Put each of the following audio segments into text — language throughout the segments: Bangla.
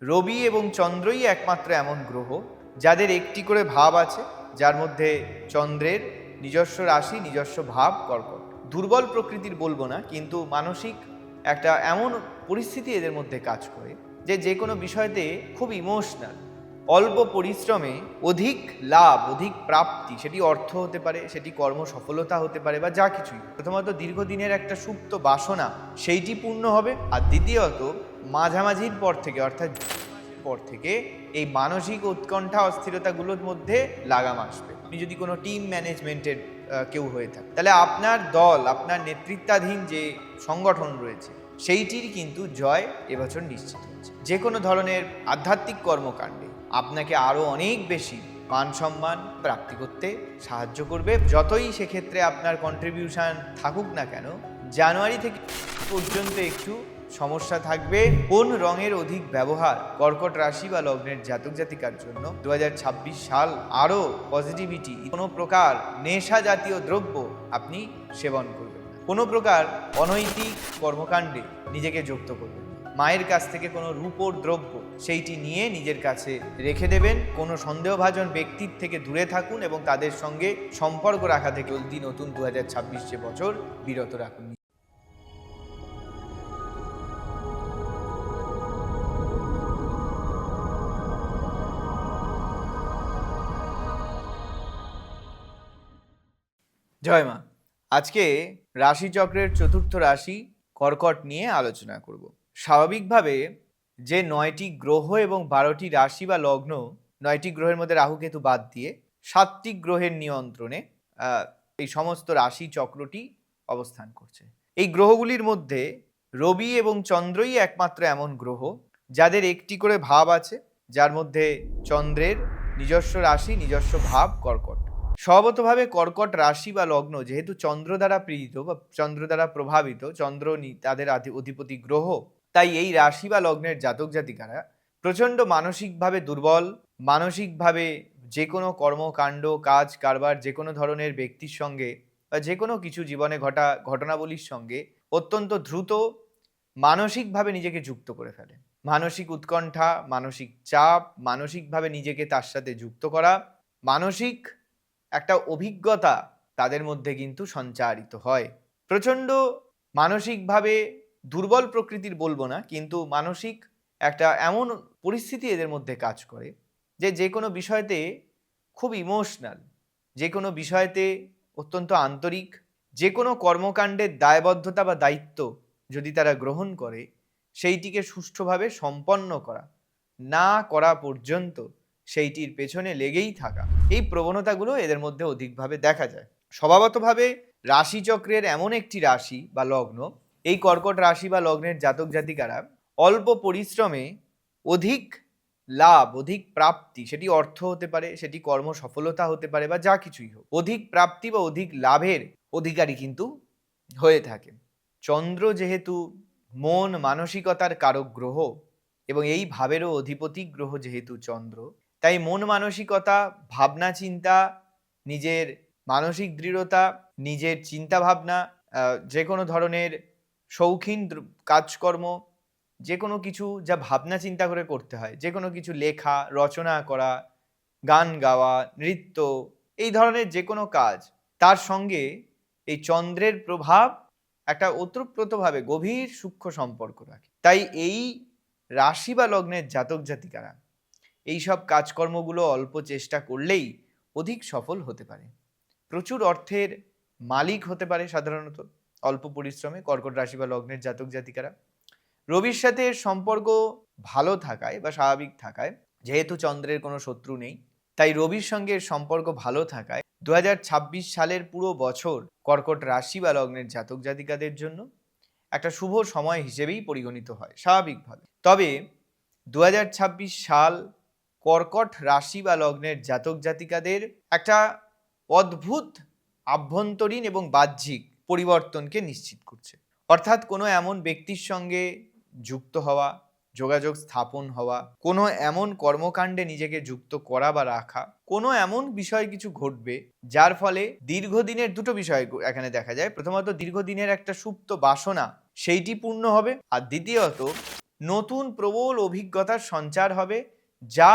রবি এবং চন্দ্রই একমাত্র এমন গ্রহ যাদের একটি করে ভাব আছে, যার মধ্যে চন্দ্রের নিজস্ব রাশি, নিজস্ব ভাব কর্কট। দুর্বল প্রকৃতির বলবো না, কিন্তু মানসিক একটা এমন পরিস্থিতি এদের মধ্যে কাজ করে যে কোনো বিষয়তে খুব ইমোশনাল। অল্প পরিশ্রমে অধিক লাভ, অধিক প্রাপ্তি, সেটি অর্থ হতে পারে, সেটি কর্ম সফলতা হতে পারে, বা যা কিছুই। প্রথমত দীর্ঘদিনের একটা সুপ্ত বাসনা সেইটি পূর্ণ হবে, আর দ্বিতীয়ত মাঝামাঝির পর থেকে, অর্থাৎ পর থেকে এই মানসিক উৎকণ্ঠা অস্থিরতাগুলোর মধ্যে লাগাম আসবে। আপনি যদি কোনো টিম ম্যানেজমেন্টের কেউ হয়ে থাকে, তাহলে আপনার দল, আপনার নেতৃত্বাধীন যে সংগঠন রয়েছে, সেইটির কিন্তু জয় এবছর নিশ্চিত হচ্ছে। যে কোনো ধরনের আধ্যাত্মিক কর্মকাণ্ডে আপনাকে আরও অনেক বেশি মান সম্মান প্রাপ্তি করতে সাহায্য করবে। যতই সেক্ষেত্রে আপনার কন্ট্রিবিউশন থাকুক না কেন, জানুয়ারি থেকে পর্যন্ত একটু সমস্যা থাকবে। কোন রঙের অধিক ব্যবহার কর্কট রাশি বা লগ্নের জাতক জাতিকার জন্য 2026 সাল আরও পজিটিভিটি। কোনো প্রকার নেশা জাতীয় দ্রব্য আপনি সেবন করবেন না, কোনো প্রকার অনৈতিক কর্মকাণ্ডে নিজেকে যুক্ত করবেন না। মায়ের কাছ থেকে কোনো রূপোর দ্রব্য সেইটি নিয়ে নিজের কাছে রেখে দেবেন। কোনো সন্দেহভাজন ব্যক্তির থেকে দূরে থাকুন এবং তাদের সঙ্গে সম্পর্ক রাখা থেকে জলদি নতুন 2026 যে বছর বিরত রাখুন। জয় মা। আজকে রাশিচক্রের চতুর্থ রাশি কর্কট নিয়ে আলোচনা করব। স্বাভাবিকভাবে যে 9টি গ্রহ এবং 12টি রাশি বা লগ্ন, 9টি গ্রহের মধ্যে রাহু কেতু বাদ দিয়ে 7টি গ্রহের নিয়ন্ত্রণে এই সমস্ত রাশি চক্রটি অবস্থান করছে। এই গ্রহগুলির মধ্যে রবি এবং চন্দ্রই একমাত্র এমন গ্রহ যাদের একটি করে ভাব আছে, যার মধ্যে চন্দ্রের নিজস্ব রাশি, নিজস্ব ভাব কর্কট। স্বভাবতভাবে কর্কট রাশি বা লগ্ন যেহেতু চন্দ্র দ্বারা পীড়িত বা চন্দ্র দ্বারা প্রভাবিত, চন্দ্র তাদের অধিপতি গ্রহ, তাই এই রাশি বা লগ্নের জাতক জাতিকারা প্রচণ্ড মানসিকভাবে দুর্বল, মানসিকভাবে যে কোনো কর্মকাণ্ড, কাজ কারবার, যে কোনো ধরনের ব্যক্তির সঙ্গে বা যে কোনো কিছু জীবনে ঘটা ঘটনাবলীর সঙ্গে অত্যন্ত দ্রুত মানসিকভাবে নিজেকে যুক্ত করে ফেলে। মানসিক উৎকণ্ঠা, মানসিক চাপ, মানসিকভাবে নিজেকে তার সাথে যুক্ত করা, মানসিক একটা অভিজ্ঞতা তাদের মধ্যে কিন্তু সঞ্চারিত হয়। প্রচণ্ড মানসিকভাবে দুর্বল প্রকৃতির বলবো না, কিন্তু মানসিক একটা এমন পরিস্থিতি এদের মধ্যে কাজ করে যে কোনো বিষয়তে খুব ইমোশনাল, যে কোনো বিষয়তে অত্যন্ত আন্তরিক। যে কোনো কর্মকাণ্ডের দায়বদ্ধতা বা দায়িত্ব যদি তারা গ্রহণ করে, সেইটিকে সুষ্ঠুভাবে সম্পন্ন করা না করা পর্যন্ত সেইটির পেছনে লেগেই থাকা, এই প্রবণতাগুলো এদের মধ্যে অধিকভাবে দেখা যায়। স্বভাবতভাবে রাশিচক্রের এমন একটি রাশি বা লগ্ন, এই কর্কট রাশি বা লগ্নের জাতক জাতিকারা অল্প পরিশ্রমে অধিক লাভ, অধিক প্রাপ্তি, সেটি অর্থ হতে পারে, সেটি কর্ম সফলতা হতে পারে, বা যা কিছুই হোক, অধিক প্রাপ্তি বা অধিক লাভের অধিকারী কিন্তু হয়ে থাকে। চন্দ্র যেহেতু মন মানসিকতার কারক গ্রহ এবং এই ভাবেরও অধিপতি গ্রহ যেহেতু চন্দ্র, তাই মন মানসিকতা, ভাবনা চিন্তা, নিজের মানসিক দৃঢ়তা, নিজের চিন্তা ভাবনা, যে কোনো ধরনের শৌখিন কাজকর্ম, যে কোনো কিছু যা ভাবনা চিন্তা করে করতে হয়, যে কোনো কিছু লেখা, রচনা করা, গান গাওয়া, নৃত্য, এই ধরনের যে কোনো কাজ, তার সঙ্গে এই চন্দ্রের প্রভাব একটা ওতপ্রোতভাবে গভীর সূক্ষ্ম সম্পর্ক রাখে। তাই এই রাশি বা লগ্নের জাতক জাতিকারা এইসব কাজকর্মগুলো অল্প চেষ্টা করলেই অধিক সফল হতে পারে। প্রচুর অর্থের মালিক হতে পারে সাধারণত অল্প পরিশ্রমে কর্কট রাশি বা লগ্নের জাতক জাতিকারা। রবির সাথে সম্পর্ক ভালো থাকায় বা স্বাভাবিক থাকায়, যেহেতু চন্দ্রের কোনো শত্রু নেই, তাই রবির সঙ্গে সম্পর্ক ভালো থাকায় 2026 সালের পুরো বছর কর্কট রাশি বা লগ্নের জাতক জাতিকাদের জন্য একটা শুভ সময় হিসেবেই পরিগণিত হয় স্বাভাবিকভাবে। তবে 2026 সাল কর্কট রাশি বা লগ্নের জাতক জাতিকাদের একটা অদ্ভুত আভ্যন্তরীণ এবং বাহ্যিক পরিবর্তনকে নিশ্চিত করছে। অর্থাৎ কোনো এমন ব্যক্তির সঙ্গে যুক্ত হওয়া, যোগাযোগ স্থাপন হওয়া, কোনো এমন কর্মকাণ্ডে নিজেকে যুক্ত করা বা রাখা, কোনো এমন বিষয় কিছু ঘটবে যার ফলে দীর্ঘদিনের দুটো বিষয় এখানে দেখা যায়। প্রথমত দীর্ঘদিনের একটা সুপ্ত বাসনা সেইটি পূর্ণ হবে, আর দ্বিতীয়ত নতুন প্রবল অভিজ্ঞতার সঞ্চার হবে, যা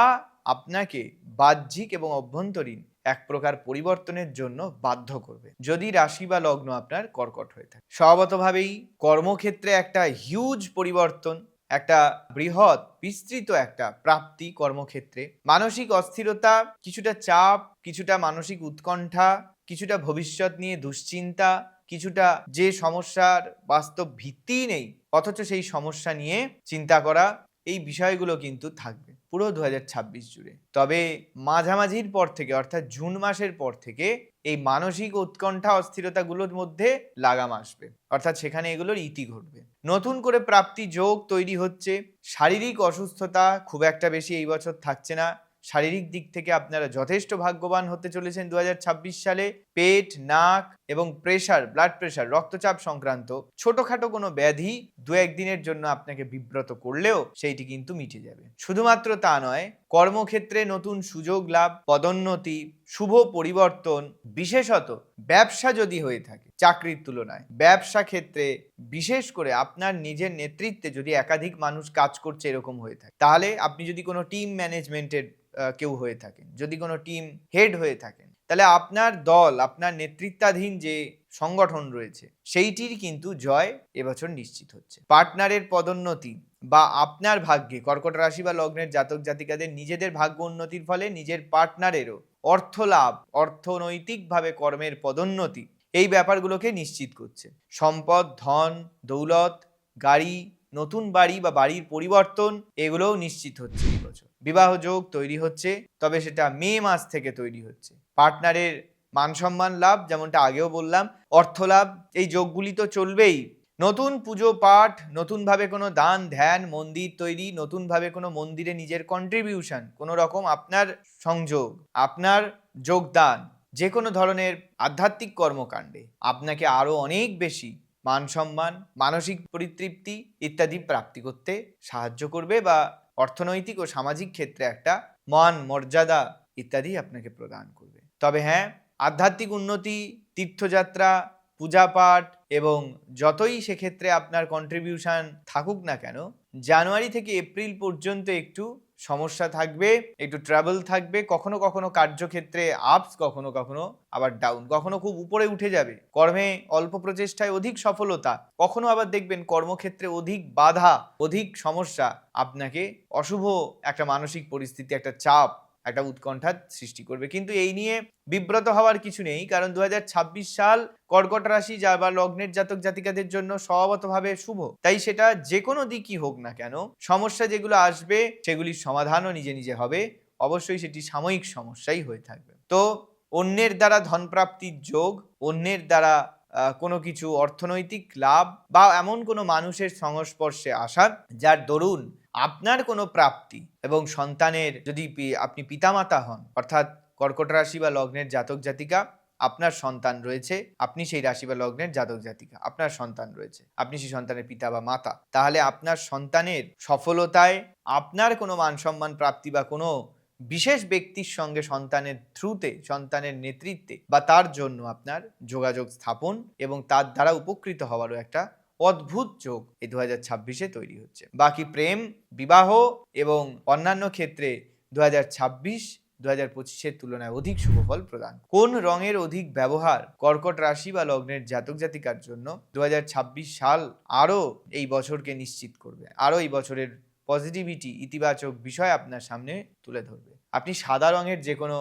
আপনাকে বাহ্যিক এবং অভ্যন্তরীণ এক প্রকার পরিবর্তনের জন্য বাধ্য করবে, যদি রাশি বা লগ্ন আপনার কর্কট হয়ে থাকে। স্বভাবতভাবেই কর্মক্ষেত্রে একটা হিউজ পরিবর্তন, একটা বৃহৎ বিস্তৃত একটা প্রাপ্তি কর্মক্ষেত্রে, মানসিক অস্থিরতা, কিছুটা চাপ, কিছুটা মানসিক উৎকণ্ঠা, কিছুটা ভবিষ্যৎ নিয়ে দুশ্চিন্তা, কিছুটা যে সমস্যার বাস্তব ভিত্তি নেই অথচ সেই সমস্যা নিয়ে চিন্তা করা, এই বিষয়গুলো কিন্তু থাকবে পুরো 2026 জুড়ে। তবে মাঝামাঝির পর থেকে অর্থাৎ জুন মাসের পর থেকে এই মানসিক উৎকণ্ঠা অস্থিরতাগুলোর মধ্যে লাগাম আসবে, অর্থাৎ সেখানে এগুলোর ইতি ঘটবে। নতুন করে প্রাপ্তি যোগ তৈরি হচ্ছে। শারীরিক অসুস্থতা খুব একটা বেশি এই বছর থাকছে না। শারীরিক দিক থেকে আপনারা যথেষ্ট ভাগ্যবান হতে চলেছেন 2026 সালে। পেট, নাক এবং প্রেশার, ব্লাড প্রেশার, রক্তচাপ সংক্রান্ত ছোটখাটো কোনো ব্যাধি দু একদিনের জন্য আপনাকে বিব্রত করলেও সেইটি কিন্তু মিটে যাবে। শুধুমাত্র তা নয়, কর্মক্ষেত্রে নতুন সুযোগ লাভ, পদোন্নতি, শুভ পরিবর্তন, বিশেষত ব্যবসা যদি হয়ে থাকে চাকরির তুলনায়, ব্যবসা ক্ষেত্রে বিশেষ করে আপনার নিজের নেতৃত্বে যদি একাধিক মানুষ কাজ করছে এরকম হয়ে থাকে, তাহলে আপনি যদি কোনো টিম ম্যানেজমেন্টের কেউ হয়ে থাকেন, যদি কোনো টিম হেড হয়ে থাকেন, তাহলে আপনার দল, আপনার নেতৃত্বাধীন যে সংগঠন রয়েছে সেইটির কিন্তু জয় এবছর নিশ্চিত হচ্ছে। পার্টনারের পদোন্নতি বা আপনার ভাগ্যে, কর্কট রাশি বা লগ্নের জাতক জাতিকাদের নিজেদের ভাগ্য উন্নতির ফলে নিজের পার্টনারেরও অর্থ লাভ, অর্থনৈতিকভাবে কর্মের পদোন্নতি, এই ব্যাপারগুলোকে নিশ্চিত করছে। সম্পদ, ধন, দৌলত, গাড়ি, নতুন বাড়ি বা বাড়ির পরিবর্তন, এগুলোও নিশ্চিত হচ্ছে এই বছর। বিবাহ যোগ তৈরি হচ্ছে, তবে সেটা মে মাস থেকে তৈরি হচ্ছে। পার্টনারের মান সম্মান লাভ, যেমনটা আগেও বললাম, অর্থ লাভ, এই যোগগুলি তো চলবেই। নতুন পুজো পাঠ, নতুনভাবে কোনো দান ধ্যান, মন্দির তৈরি, নতুনভাবে কোনো মন্দিরে নিজের কন্ট্রিবিউশন, কোনো রকম আপনার সংযোগ, আপনার যোগদান, যে কোনো ধরনের আধ্যাত্মিক কর্মকাণ্ডে আপনাকে আরো অনেক বেশি মান সম্মান, মানসিক পরিতৃপ্তি ইত্যাদি প্রাপ্তি করতে সাহায্য করবে, বা অর্থনৈতিক ও সামাজিক ক্ষেত্রে একটা মান মর্যাদা ইত্যাদি আপনাকে প্রদান করবে। তবে হ্যাঁ, আধ্যাত্মিক উন্নতি, তীর্থযাত্রা, পূজা পাঠ এবং যতই সেক্ষেত্রে আপনার কন্ট্রিবিউশন থাকুক না কেন, জানুয়ারি থেকে এপ্রিল পর্যন্ত একটু সমস্যা থাকবে, একটু ট্রাবল থাকবে, কখনো কখনো কার্যক্ষেত্রে আপস, কখনো কখনো আবার ডাউন, কখনো খুব উপরে উঠে যাবে, কর্মে অল্প প্রচেষ্টায় অধিক সফলতা, কখনো আবার দেখবেন কর্মক্ষেত্রে অধিক বাধা, অধিক সমস্যা আপনাকে অশুভ একটা মানসিক পরিস্থিতি, একটা চাপ, একটা উৎকণ্ঠার সৃষ্টি করবে। কিন্তু এই নিয়ে বিব্রত হওয়ার কিছু নেই, কারণ 2026 সাল কর্কট রাশি যা বা লগ্নের জাতক জাতিকাদের জন্য স্বভাবতভাবে শুভ। তাই সেটা যে কোনো দিকই হোক না কেন, সমস্যা যেগুলো আসবে সেগুলির সমাধানও নিজে নিজে হবে। অবশ্যই সেটি সাময়িক সমস্যাই হয়ে থাকবে। তো অন্যের দ্বারা ধনপ্রাপ্তির যোগ, অন্যের দ্বারা কোনো কিছু অর্থনৈতিক লাভ, বা এমন কোনো মানুষের সংস্পর্শে আসা যার দরুন আপনার কোনো প্রাপ্তি, এবং সন্তানের যদি আপনি পিতামাতা হন, অর্থাৎ কর্কট রাশি বা লগ্নের জাতক জাতিকা, আপনার সন্তান রয়েছে, আপনি সেই রাশি বা লগ্নের জাতক জাতিকা, আপনার সন্তান রয়েছে, আপনি সেই সন্তানের পিতা বা মাতা, তাহলে আপনার সন্তানের সফলতায়, আপনার কোনো মান সম্মান প্রাপ্তি বা কোনো বিশেষ ব্যক্তির সঙ্গে সন্তানের থ্রুতে, সন্তানের নেতৃত্বে বা তার জন্য আপনার যোগাযোগ স্থাপন এবং তার দ্বারা উপকৃত হওয়ারও একটা অদ্ভুত যোগ এই 2026-এ তৈরি হচ্ছে। বাকি প্রেম, বিবাহ এবং অন্যান্য ক্ষেত্রে 2026 2025-এর তুলনায় অধিক শুভফল প্রদান। কোন রঙের অধিক ব্যবহার কর্কট রাশি বা লগ্নের জাতক জাতিকার জন্য 2026 সাল আরো এই বছরকে নিশ্চিত করবে, আরো এই বছরের পজিটিভিটি, ইতিবাচক বিষয় আপনার সামনে তুলে ধরবে। আপনি সাদা রঙের যে কোনো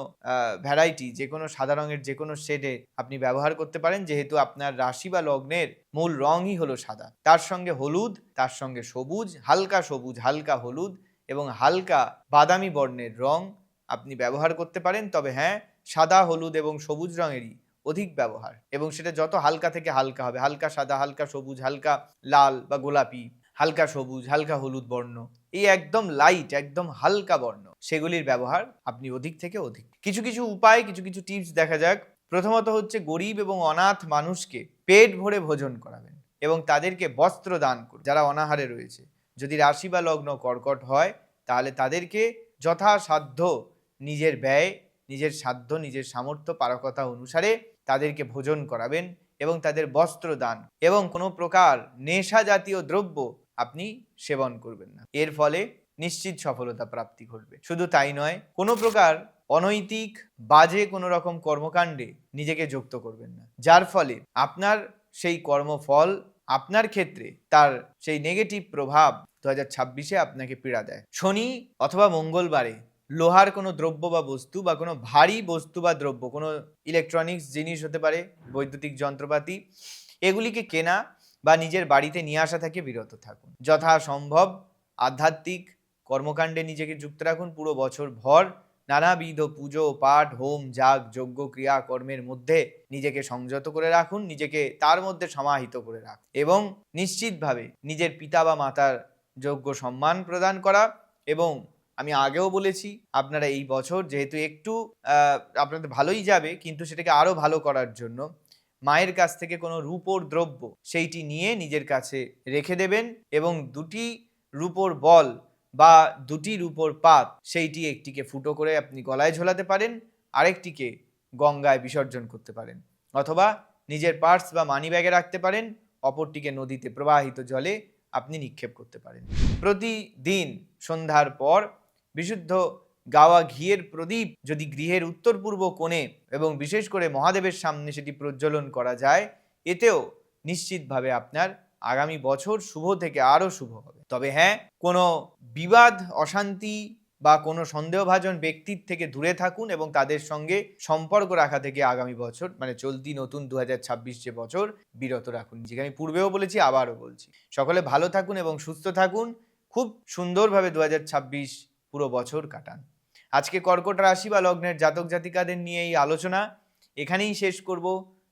ভ্যারাইটি, যে কোনো সাদা রঙের যে কোনো শেডে আপনি ব্যবহার করতে পারেন, যেহেতু আপনার রাশি বা লগ্নের মূল রঙই হলো সাদা। তার সঙ্গে হলুদ, তার সঙ্গে সবুজ, হালকা হলুদ এবং হালকা বাদামি বর্ণের রং আপনি ব্যবহার করতে পারেন। তবে হ্যাঁ, সাদা, হলুদ এবং সবুজ রঙেরই অধিক ব্যবহার, এবং সেটা যত হালকা থেকে হালকা হবে, হালকা সাদা, হালকা সবুজ, হালকা লাল বা গোলাপি, হালকা সবুজ, হালকা হলুদ বর্ণ, এই একদম লাইট, একদম হালকা বর্ণ, সেগুলির ব্যবহার আপনি অধিক থেকে অধিক। কিছু কিছু উপায়, কিছু কিছু টিপস দেখা যাক। প্রথমত হচ্ছে গরিব এবং অনাথ মানুষকে পেট ভরে ভোজন করাবেন এবং তাদেরকে বস্ত্র দান করুন যারা অনাহারে রয়েছে। যদি রাশি বা লগ্ন কর্কট হয়, তাহলে তাদেরকে যথাসাধ্য নিজের ব্যয়, নিজের সাধ্য, নিজের সামর্থ্য পারকতা অনুসারে তাদেরকে ভোজন করাবেন এবং তাদের বস্ত্র দান, এবং কোনো প্রকার নেশা জাতীয় দ্রব্য আপনি সেবন করবেন না। এর ফলে নিশ্চিত সফলতা প্রাপ্তি ঘটবে। শুধু তাই নয়, কোনো প্রকার অনৈতিক বাজে কোনো রকম কর্মকাণ্ডে নিজেকে যুক্ত করবেন না, যার ফলে আপনার সেই কর্মফল আপনার ক্ষেত্রে তার সেই নেগেটিভ প্রভাব 2026-এ আপনাকে পীড়া দেয়। শনি অথবা মঙ্গলবারে লোহার কোনো দ্রব্য বা বস্তু বা কোনো ভারী বস্তু বা দ্রব্য, কোনো ইলেকট্রনিক্স জিনিস হতে পারে, বৈদ্যুতিক যন্ত্রপাতি, এগুলিকে কেনা বা নিজের বাড়িতে নিয়ে আসা থেকে বিরত থাকুন। যথাসম্ভব আধ্যাত্মিক কর্মকাণ্ডে নিজেকে যুক্ত রাখুন। পুরো বছর ভর নানাবিধ পুজো পাঠ হোম যাগ যজ্ঞ ক্রিয়া কর্মের মধ্যে নিজেকে সংযত করে রাখুন, নিজেকে তার মধ্যে সমাহিত করে রাখুন এবং নিশ্চিতভাবে নিজের পিতা বা মাতার যোগ্য সম্মান প্রদান করা। এবং আমি আগেও বলেছি, আপনারা এই বছর যেহেতু একটু আপনাদের ভালোই যাবে, কিন্তু সেটাকে আরো ভালো করার জন্য মায়ের কাছ থেকে কোনো রূপোর দ্রব্য সেইটি নিয়ে নিজের কাছে রেখে দেবেন এবং দুটি রূপোর বল বা দুটি রূপোর পাত, সেইটি একটিকে ফুটো করে আপনি গলায় ঝোলাতে পারেন, আরেকটিকে গঙ্গায় বিসর্জন করতে পারেন, অথবা নিজের পার্স বা মানি ব্যাগে রাখতে পারেন, অপরটিকে নদীতে প্রবাহিত জলে আপনি নিক্ষেপ করতে পারেন। প্রতিদিন সন্ধ্যার পর বিশুদ্ধ গাওয়া ঘিয়ের প্রদীপ যদি গৃহের উত্তর পূর্ব কোণে এবং বিশেষ করে মহাদেবের সামনে সেটি প্রজ্বলন করা যায়, এতেও নিশ্চিতভাবে আপনার আগামী বছর শুভ থেকে আরো শুভ হবে। তবে হ্যাঁ, কোনো বিবাদ অশান্তি বা কোনো সন্দেহভাজন ব্যক্তির থেকে দূরে থাকুন এবং তাদের সঙ্গে সম্পর্ক রাখা থেকে আগামী বছর, মানে চলতি নতুন 2026 যে বছর, বিরত রাখুন। যেটা আমি পূর্বেও বলেছি, আবারও বলছি। সকলে ভালো থাকুন এবং সুস্থ থাকুন। খুব সুন্দরভাবে 2026 পুরো বছর কাটান। আজকে কর্কট রাশি বা লগ্নের জাতক জাতিকাদের নিয়ে এই আলোচনা এখানেই শেষ করব।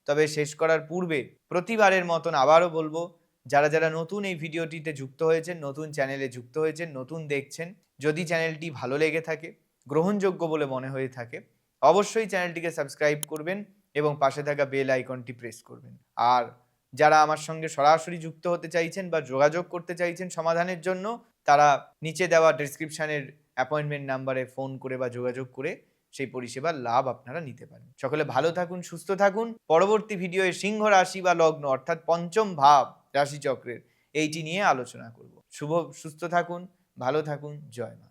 তবে শেষ করার পূর্বে প্রতিবারের মতন আবারও বলবো, যারা যারা নতুন এই ভিডিওটিতে যুক্ত হয়েছেন, নতুন চ্যানেলে যুক্ত হয়েছেন, নতুন দেখছেন, যদি চ্যানেলটি ভালো লেগে থাকে, গ্রহণযোগ্য বলে মনে হয়ে থাকে, অবশ্যই চ্যানেলটিকে সাবস্ক্রাইব করবেন এবং পাশে থাকা বেল আইকনটি প্রেস করবেন। আর যারা আমার সঙ্গে সরাসরি যুক্ত হতে চাইছেন বা যোগাযোগ করতে চাইছেন সমাধানের জন্য, তারা নিচে দেওয়া ডেসক্রিপশনের অ্যাপয়েন্টমেন্ট নাম্বারে ফোন করে বা যোগাযোগ করে সেই পরিষেবার লাভ আপনারা নিতে পারেন। সকলে ভালো থাকুন, সুস্থ থাকুন। পরবর্তী ভিডিওয়ে সিংহ রাশি বা লগ্ন অর্থাৎ পঞ্চম ভাব রাশিচক্রের এইটি নিয়ে আলোচনা করব। সুস্থ থাকুন, ভালো থাকুন, জয় মা।